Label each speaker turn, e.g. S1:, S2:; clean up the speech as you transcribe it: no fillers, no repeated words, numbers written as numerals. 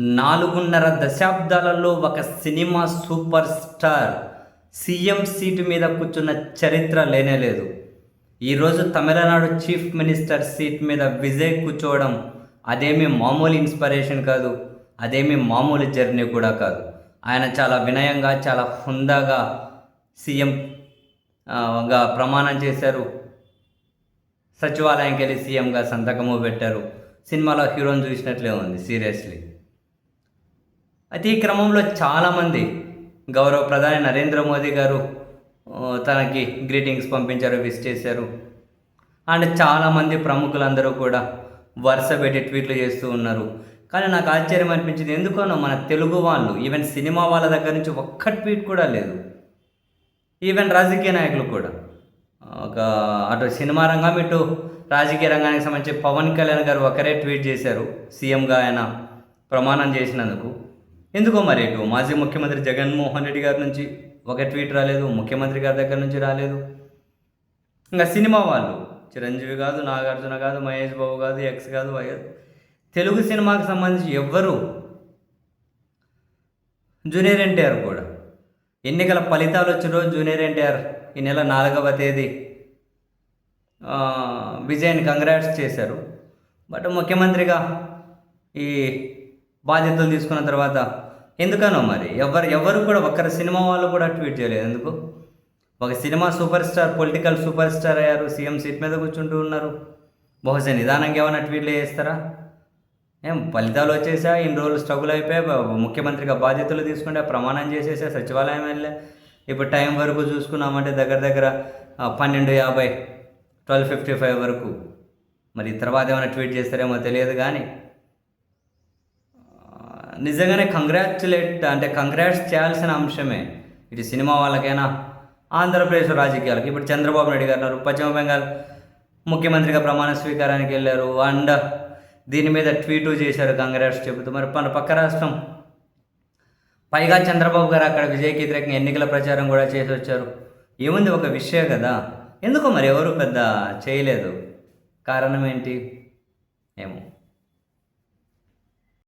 S1: 4.5 దశాబ్దాలలో ఒక cinema super star CM seat మీద కూర్చున్న చరిత్ర లేనేలేదు. ఈరోజు తమిళనాడు చీఫ్ మినిస్టర్ సీట్ మీద విజయ్ కూర్చోవడం అదేమీ మామూలు ఇన్స్పిరేషన్ కాదు, అదేమీ మామూలు జర్నీ కూడా కాదు. ఆయన చాలా వినయంగా, చాలా హుందాగా సీఎంగా ప్రమాణం చేశారు. సచివాలయంకి వెళ్ళి సీఎంగా సంతకము పెట్టారు. సినిమాలో హీరోని చూసినట్లే ఉంది సీరియస్లీ. అయితే ఈ క్రమంలో చాలామంది గౌరవ ప్రధాని నరేంద్ర మోదీ గారు తనకి గ్రీటింగ్స్ పంపించారు, విష్ చేశారు. అండ్ చాలామంది ప్రముఖులందరూ కూడా వరుస పెట్టి ట్వీట్లు చేస్తూ ఉన్నారు. కానీ నాకు ఆశ్చర్యం అనిపించింది, ఎందుకనో మన తెలుగు వాళ్ళు ఈవెన్ సినిమా వాళ్ళ దగ్గర నుంచి ఒక్క ట్వీట్ కూడా లేదు. ఈవెన్ రాజకీయ నాయకులు కూడా అటు సినిమా రంగం, ఇటు రాజకీయ రంగానికి సంబంధించి పవన్ కళ్యాణ్ గారు ఒకరే ట్వీట్ చేశారు సీఎంగా ఆయన ప్రమాణం చేసినందుకు. ఎందుకో మరి ఇటు మాజీ ముఖ్యమంత్రి జగన్మోహన్ రెడ్డి గారి నుంచి ఒక ట్వీట్ రాలేదు, ముఖ్యమంత్రి గారి దగ్గర నుంచి రాలేదు. ఇంకా సినిమా వాళ్ళు చిరంజీవి కాదు, నాగార్జున కాదు, మహేష్ బాబు కాదు, ఎక్స్ కాదు, వై కాదు, తెలుగు సినిమాకి సంబంధించి ఎవ్వరు, జూనియర్ ఎన్టీఆర్ కూడా ఎన్నికల ఫలితాలు వచ్చిన రోజు జూనియర్ ఎన్టీఆర్ ఈ నెల 4వ తేదీ విజయ్ని కంగ్రాట్స్ చేశారు. బట్ ముఖ్యమంత్రిగా ఈ బాధ్యతలు తీసుకున్న తర్వాత ఎందుకనో మరి ఎవరు కూడా ఒక్కరి సినిమా వాళ్ళు కూడా ట్వీట్ చేయలేదు. ఎందుకు? ఒక cinema super star, political super star అయ్యారు, సీఎం సీట్ మీద కూర్చుంటూ ఉన్నారు. బహుశా నిదానంగా ఏమైనా ట్వీట్లు చేస్తారా? ఏం ఫలితాలు వచ్చేసా, ఇన్ని రోజులు స్ట్రగుల్ అయిపోయా, ముఖ్యమంత్రిగా బాధ్యతలు తీసుకుంటే ప్రమాణం చేసేసా, సచివాలయం వెళ్ళా. ఇప్పుడు టైం వరకు చూసుకున్నామంటే దగ్గర 12:50, 12:55 వరకు. మరి తర్వాత ఏమైనా ట్వీట్ చేస్తారేమో తెలియదు. కానీ నిజంగానే కంగ్రాట్స్ చేయాల్సిన అంశమే. ఇటు సినిమా వాళ్ళకైనా, ఆంధ్రప్రదేశ్ రాజకీయాలకు. ఇప్పుడు చంద్రబాబు నాయుడు గారు పశ్చిమ బెంగాల్ ముఖ్యమంత్రిగా ప్రమాణ స్వీకారానికి వెళ్ళారు. అండ్ దీని మీద ట్వీటు చేశారు కంగ్రాట్స్ చెబుతూ. మరి మన పక్క రాష్ట్రం, పైగా చంద్రబాబు గారు అక్కడ విజయ్కి వ్యతిరేకంగా ఎన్నికల ప్రచారం కూడా చేసి వచ్చారు. ఏముంది, ఒక విషయం కదా. ఎందుకో మరి ఎవరు పెద్ద చేయలేదు. కారణం ఏంటి ఏమో.